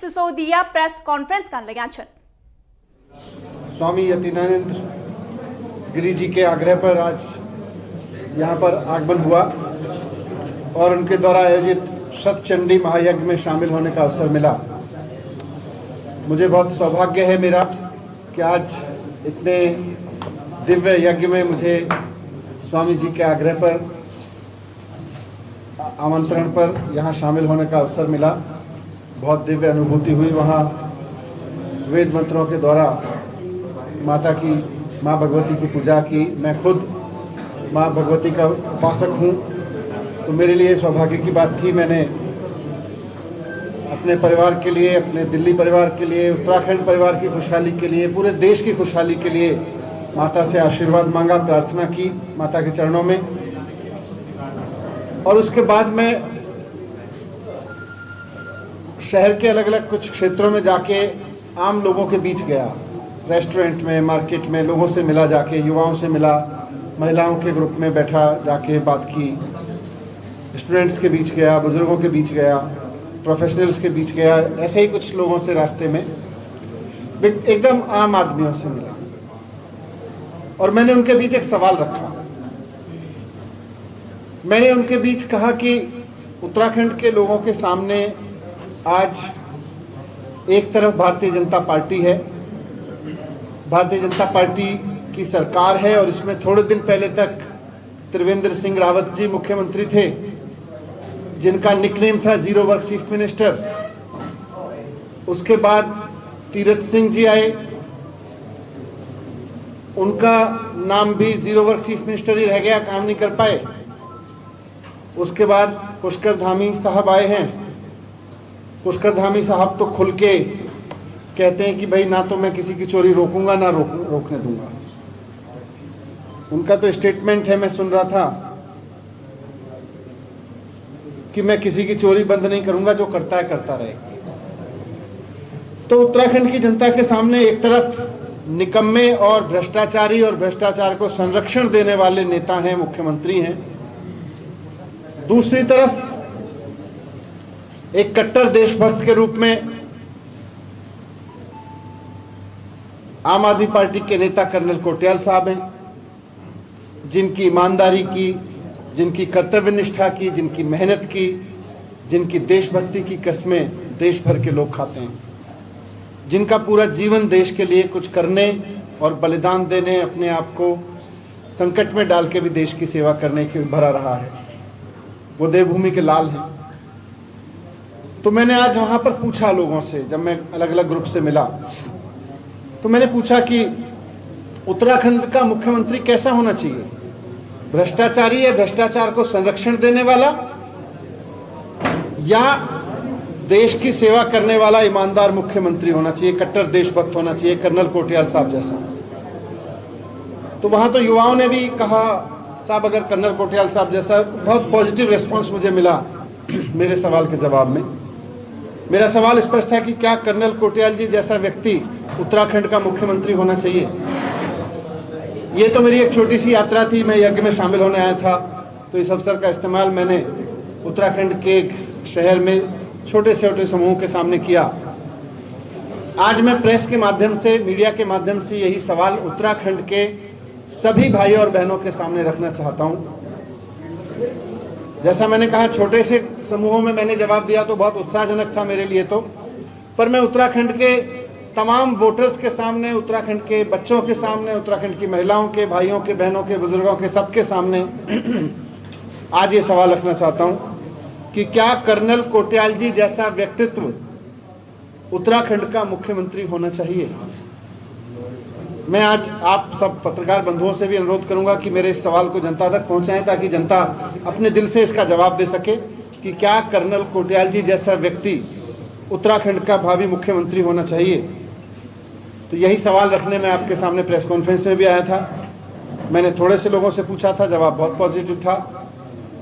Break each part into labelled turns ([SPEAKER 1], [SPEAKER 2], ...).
[SPEAKER 1] Sisodia press conference कर लग्या छन।
[SPEAKER 2] स्वामी यतीनानंद गिरी जी के आग्रह पर आज यहाँ पर आगमन हुआ और उनके द्वारा आयोजित शतचंडी महायज्ञ में शामिल होने का अवसर मिला। मुझे बहुत सौभाग्य है मेरा कि आज इतने दिव्य यज्ञ में मुझे स्वामी जी के आग्रह पर आमंत्रण पर यहाँ शामिल होने का अवसर मिला। बहुत दिव्य अनुभूति हुई। वहाँ वेद मंत्रों के द्वारा माँ भगवती की पूजा की। मैं खुद माँ भगवती का उपासक हूँ, तो मेरे लिए सौभाग्य की बात थी। मैंने अपने परिवार के लिए, अपने दिल्ली परिवार के लिए, उत्तराखंड परिवार की खुशहाली के लिए, पूरे देश की खुशहाली के लिए माता से आशीर्वाद मांगा, प्रार्थना की माता के चरणों में। और उसके बाद मैं शहर के अलग अलग कुछ क्षेत्रों में जाके आम लोगों के बीच गया। रेस्टोरेंट में, मार्केट में लोगों से मिला, जाके युवाओं से मिला, महिलाओं के ग्रुप में बैठा, जाके बात की, स्टूडेंट्स के बीच गया, बुजुर्गों के बीच गया, प्रोफेशनल्स के बीच गया। ऐसे ही कुछ लोगों से रास्ते में एकदम आम आदमियों से मिला और मैंने उनके बीच एक सवाल रखा। मैंने उनके बीच कहा कि उत्तराखंड के लोगों के सामने आज एक तरफ भारतीय जनता पार्टी है, भारतीय जनता पार्टी की सरकार है और इसमें थोड़े दिन पहले तक त्रिवेंद्र सिंह रावत जी मुख्यमंत्री थे, जिनका निकनेम था जीरो वर्क चीफ मिनिस्टर। उसके बाद तीरथ सिंह जी आए, उनका नाम भी जीरो वर्क चीफ मिनिस्टर ही रह गया, काम नहीं कर पाए। उसके बाद पुष्कर धामी साहब आए हैं। पुष्कर धामी साहब तो खुल के कहते हैं कि भाई ना तो मैं किसी की चोरी रोकूंगा ना रोकने दूंगा। उनका तो स्टेटमेंट है, मैं सुन रहा था कि मैं किसी की चोरी बंद नहीं करूंगा, जो करता है करता रहेगा। तो उत्तराखंड की जनता के सामने एक तरफ निकम्मे और भ्रष्टाचारी और भ्रष्टाचार को संरक्षण देने वाले नेता हैं, मुख्यमंत्री हैं। दूसरी तरफ एक कट्टर देशभक्त के रूप में आम आदमी पार्टी के नेता कर्नल कोटियाल साहब हैं, जिनकी ईमानदारी की, जिनकी कर्तव्य निष्ठा की, जिनकी मेहनत की, जिनकी देशभक्ति की कस्में देश भर के लोग खाते हैं, जिनका पूरा जीवन देश के लिए कुछ करने और बलिदान देने, अपने आप को संकट में डाल के भी देश की सेवा करने के भरा रहा है। वो देवभूमि के लाल हैं। तो मैंने आज वहां पर पूछा लोगों से, जब मैं अलग अलग ग्रुप से मिला तो मैंने पूछा कि उत्तराखंड का मुख्यमंत्री कैसा होना चाहिए? भ्रष्टाचारी या भ्रष्टाचार को संरक्षण देने वाला, या देश की सेवा करने वाला ईमानदार मुख्यमंत्री होना चाहिए, कट्टर देशभक्त होना चाहिए, कर्नल कोटियाल साहब जैसा? तो वहां तो युवाओं ने भी कहा साहब अगर कर्नल कोटियाल साहब जैसा। बहुत पॉजिटिव रिस्पांस मुझे मिला मेरे सवाल के जवाब में। मेरा सवाल स्पष्ट था कि क्या कर्नल कोटियाल जी जैसा व्यक्ति उत्तराखंड का मुख्यमंत्री होना चाहिए? ये तो मेरी एक छोटी सी यात्रा थी, मैं यज्ञ में शामिल होने आया था, तो इस अवसर का इस्तेमाल मैंने उत्तराखंड के एक शहर में छोटे से छोटे समूह के सामने किया। आज मैं प्रेस के माध्यम से, मीडिया के माध्यम से यही सवाल उत्तराखंड के सभी भाइयों और बहनों के सामने रखना चाहता हूं। जैसा मैंने कहा, छोटे से समूहों में मैंने जवाब दिया तो बहुत उत्साहजनक था मेरे लिए तो, पर मैं उत्तराखंड के तमाम वोटर्स के सामने, उत्तराखंड के बच्चों के सामने, उत्तराखंड की महिलाओं के, भाइयों के, बहनों के, बुजुर्गों के, सबके सामने आज ये सवाल रखना चाहता हूं कि क्या कर्नल कोटियाल जी जैसा व्यक्तित्व उत्तराखंड का मुख्यमंत्री होना चाहिए? मैं आज आप सब पत्रकार बंधुओं से भी अनुरोध करूंगा कि मेरे इस सवाल को जनता तक पहुंचाएं, ताकि जनता अपने दिल से इसका जवाब दे सके कि क्या कर्नल कोटियाल जी जैसा व्यक्ति उत्तराखंड का भावी मुख्यमंत्री होना चाहिए। तो यही सवाल रखने में आपके सामने प्रेस कॉन्फ्रेंस में भी आया था। मैंने थोड़े से लोगों से पूछा था, जवाब बहुत पॉजिटिव था।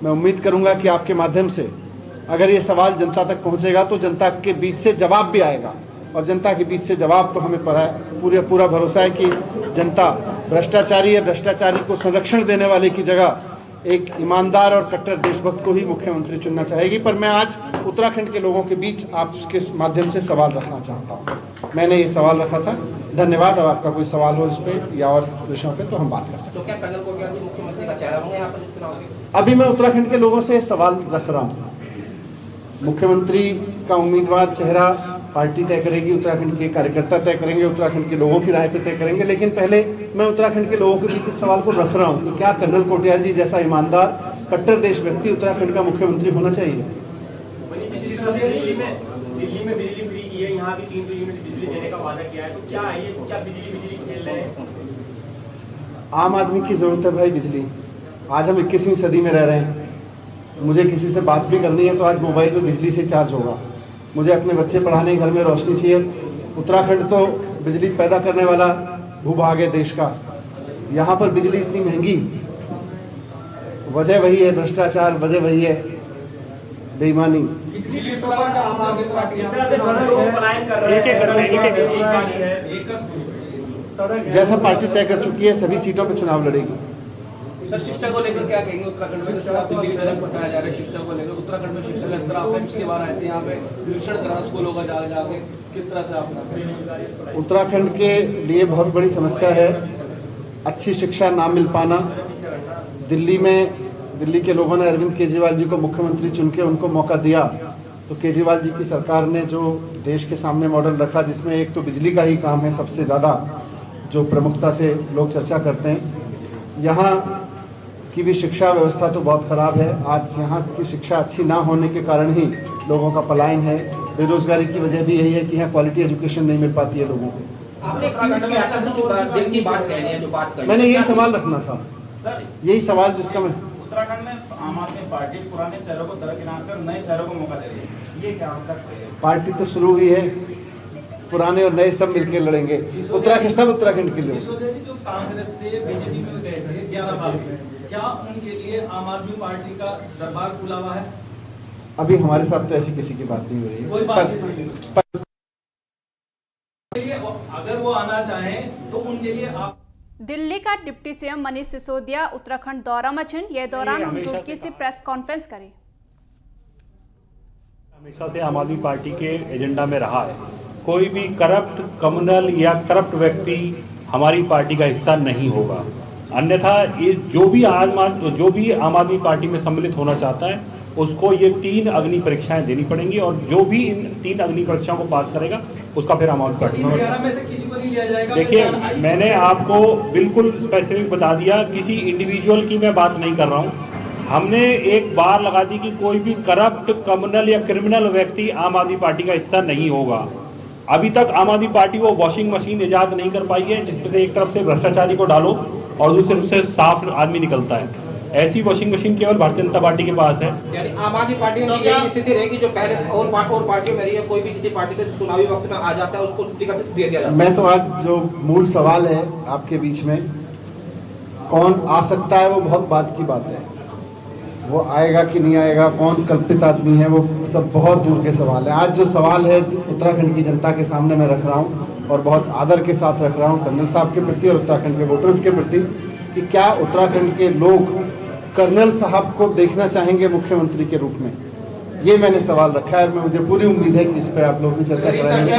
[SPEAKER 2] मैं उम्मीद करूंगा कि आपके माध्यम से अगर ये सवाल जनता तक पहुंचेगा तो जनता के बीच से जवाब भी आएगा, और जनता के बीच से जवाब तो हमें पूरा भरोसा है कि जनता भ्रष्टाचारी या भ्रष्टाचारी को संरक्षण देने वाले की जगह एक ईमानदार और कट्टर देशभक्त को ही मुख्यमंत्री चुनना चाहेगी। पर मैं आज उत्तराखंड के लोगों के बीच आपके माध्यम से सवाल रखना चाहता हूँ। मैंने ये सवाल रखा था। धन्यवाद। अब आपका कोई सवाल हो इस पे या और विषयों पे तो हम बात कर सकते हैं।
[SPEAKER 3] तो क्या कर्नल कोटियाल जी मुख्यमंत्री का चेहरा होंगे यहाँ पर चुनाव में?
[SPEAKER 2] अभी मैं उत्तराखंड के लोगों से सवाल रख रहा हूँ। मुख्यमंत्री का उम्मीदवार चेहरा पार्टी तय करेगी, उत्तराखंड के कार्यकर्ता तय करेंगे, उत्तराखंड के लोगों की राय पे तय करेंगे। लेकिन पहले मैं उत्तराखंड के लोगों के बीच इस सवाल को रख रहा हूँ कि क्या कर्नल कोटियाल जी जैसा ईमानदार कट्टर देश व्यक्ति उत्तराखंड का मुख्यमंत्री होना चाहिए?
[SPEAKER 4] दिल्ली में बिजली फ्री की है, यहाँ भी 300 यूनिट बिजली देने का वादा किया है, तो क्या है ये, क्या बिजली खेल रहे हैं?
[SPEAKER 2] आम आदमी की जरूरत है भाई बिजली। आज हम 21वीं सदी में रह रहे हैं। मुझे किसी से बात भी करनी है तो आज मोबाइल पे बिजली से चार्ज होगा। मुझे अपने बच्चे पढ़ाने, घर में रोशनी चाहिए। उत्तराखंड तो बिजली पैदा करने वाला भूभाग है देश का। यहाँ पर बिजली इतनी महंगी, वजह वही है भ्रष्टाचार, वजह वही है बेईमानी। जैसा पार्टी तय कर चुकी है सभी सीटों पर चुनाव लड़ेगी।
[SPEAKER 3] सर, शिक्षा को लेकर क्या कहेंगे? उत्तराखंड में चुनाव दिल्ली की तरफ बताया जा रहा है शिक्षा को लेकर। उत्तराखंड में शिक्षा का स्तर आप पिछली बार आए थे, यहाँ पे निरीक्षण करा स्कूलों का जाके किस तरह से आप?
[SPEAKER 2] उत्तराखंड के लिए बहुत बड़ी समस्या है अच्छी शिक्षा ना मिल पाना। दिल्ली के लोगों ने अरविंद केजरीवाल जी को मुख्यमंत्री चुन के उनको मौका दिया, तो केजरीवाल जी की सरकार ने जो देश के सामने मॉडल रखा, जिसमें एक तो बिजली का ही काम है सबसे ज़्यादा जो प्रमुखता से लोग चर्चा करते हैं। यहाँ की भी शिक्षा व्यवस्था तो बहुत ख़राब है। आज यहाँ की शिक्षा अच्छी ना होने के कारण ही लोगों का पलायन है। बेरोजगारी की वजह भी यही है कि यहाँ क्वालिटी एजुकेशन नहीं मिल पाती है लोगों को।
[SPEAKER 3] आपने दिल की बात कहनी है, जो बात करनी,
[SPEAKER 2] मैंने यही सवाल रखना था, यही सवाल जिसका मैं।
[SPEAKER 4] उत्तराखंड में आम आदमी पार्टी पुराने चेहरों को दरकिनार कर नए चेहरों को मौका दे रही है, ये क्या आप तक से?
[SPEAKER 2] पार्टी तो शुरू हुई है, पुराने और नए सब मिलकर लड़ेंगे। उत्तराखंड सब उत्तराखंड के लिए।
[SPEAKER 4] सिसोदिया जी जो कांग्रेस से बीजेपी में गए थे 11 साल में, क्या उनके लिए आम आदमी पार्टी का दरबार खुला हुआ है?
[SPEAKER 2] अभी हमारे साथ तो ऐसी किसी की बात नहीं हो रही है।
[SPEAKER 4] कोई बातचीत नहीं है। अगर वो आना चाहें तो उनके लिए आप।
[SPEAKER 1] दिल्ली का डिप्टी सीएम मनीष सिसोदिया उत्तराखंड दौरा में छन। ये दौरान हम रुड़की से प्रेस कॉन्फ्रेंस करें।
[SPEAKER 5] हमेशा से आम आदमी पार्टी के एजेंडा में रहा है, कोई भी करप्ट कम्युनल या करप्ट व्यक्ति हमारी पार्टी का हिस्सा नहीं होगा। अन्यथा जो भी आम आदमी पार्टी में सम्मिलित होना चाहता है उसको ये 3 अग्नि परीक्षाएं देनी पड़ेंगी, और जो भी इन 3 अग्नि परीक्षाओं को पास करेगा उसका फिर आम आदमी पार्टी
[SPEAKER 4] में से किसी को नहीं लिया जाएगा।
[SPEAKER 5] देखिए, मैंने आपको बिल्कुल स्पेसिफिक बता दिया, किसी इंडिविजुअल की मैं बात नहीं कर रहा हूँ। हमने एक बार लगा दी कि कोई भी करप्ट कम्युनल या क्रिमिनल व्यक्ति आम आदमी पार्टी का हिस्सा नहीं होगा। अभी तक आम आदमी पार्टी वो वॉशिंग मशीन ईजाद नहीं कर पाई है जिसमें से एक तरफ से भ्रष्टाचारी को डालो और दूसरी तरफ से साफ आदमी निकलता है। ऐसी वॉशिंग मशीन केवल भारतीय जनता पार्टी के पास है।
[SPEAKER 3] यानी आम आदमी पार्टी में यही स्थिति रहेगी जो पहले और पार्टियों में रही है, कोई भी किसी पार्टी से चुनावी वक्त में आ जाता है उसको टिकट दे दिया जाता है।
[SPEAKER 2] मैं तो आज जो मूल सवाल है आपके बीच में, कौन आ सकता है वो बहुत बात की बात है। वो आएगा कि नहीं आएगा, कौन कल्पित आदमी है, वो सब बहुत दूर के सवाल है। आज जो सवाल है उत्तराखंड की जनता के सामने मैं रख रहा हूँ और बहुत आदर के साथ रख रहा हूँ कर्नल साहब के प्रति और उत्तराखंड के वोटर्स के प्रति, कि क्या उत्तराखंड के लोग कर्नल साहब को देखना चाहेंगे मुख्यमंत्री के रूप में। ये मैंने सवाल रखा है। मुझे पूरी उम्मीद है कि इस पर आप लोग भी चर्चा करेंगे।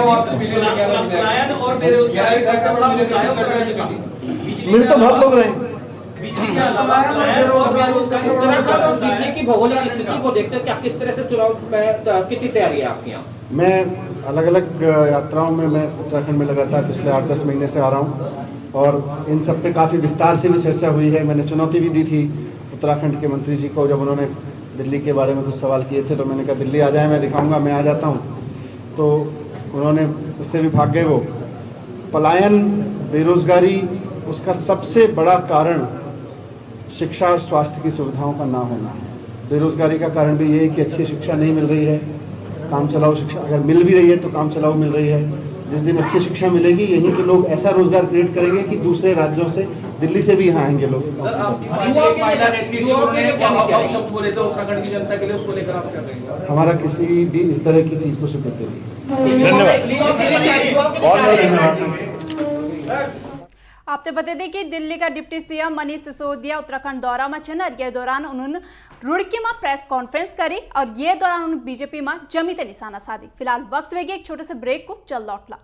[SPEAKER 2] मिल तो बहुत लोग रहे हैं।
[SPEAKER 3] दिल्ली की भौगोलिक स्थिति को देखते क्या किस तरह से चुनाव कितनी तैयारी है आपके यहाँ?
[SPEAKER 2] मैं अलग अलग यात्राओं में मैं उत्तराखंड में लगातार पिछले 8-10 महीने से आ रहा हूँ और इन सब पे काफ़ी विस्तार से भी चर्चा हुई है। मैंने चुनौती भी दी थी उत्तराखंड के मंत्री जी को, जब उन्होंने दिल्ली के बारे में कुछ सवाल किए थे तो मैंने कहा दिल्ली आ जाए, मैं दिखाऊंगा, मैं आ जाता हूँ। तो उन्होंने उससे भी भाग गए। वो पलायन, बेरोजगारी, उसका सबसे बड़ा कारण शिक्षा और स्वास्थ्य की सुविधाओं का ना होना है। बेरोजगारी का कारण भी ये है कि अच्छी शिक्षा नहीं मिल रही है। काम चलाओ शिक्षा अगर मिल भी रही है तो काम चलाओ मिल रही है। जिस दिन अच्छी शिक्षा मिलेगी यहीं के लोग ऐसा रोजगार क्रिएट करेंगे कि दूसरे राज्यों से, दिल्ली से भी यहाँ आएंगे लोग। हमारा किसी भी इस तरह की चीज को स्वीकृति नहीं।
[SPEAKER 5] धन्यवाद।
[SPEAKER 1] आपने बता दें कि दिल्ली का डिप्टी सीएम मनीष सिसोदिया उत्तराखंड दौरा में छन और ये दौरान उन्होंने रुड़की में प्रेस कॉन्फ्रेंस करी और ये दौरान उन्होंने बीजेपी में जमी ते निशाना साधी। फिलहाल वक्त वेगी एक छोटे से ब्रेक को चल लौटला।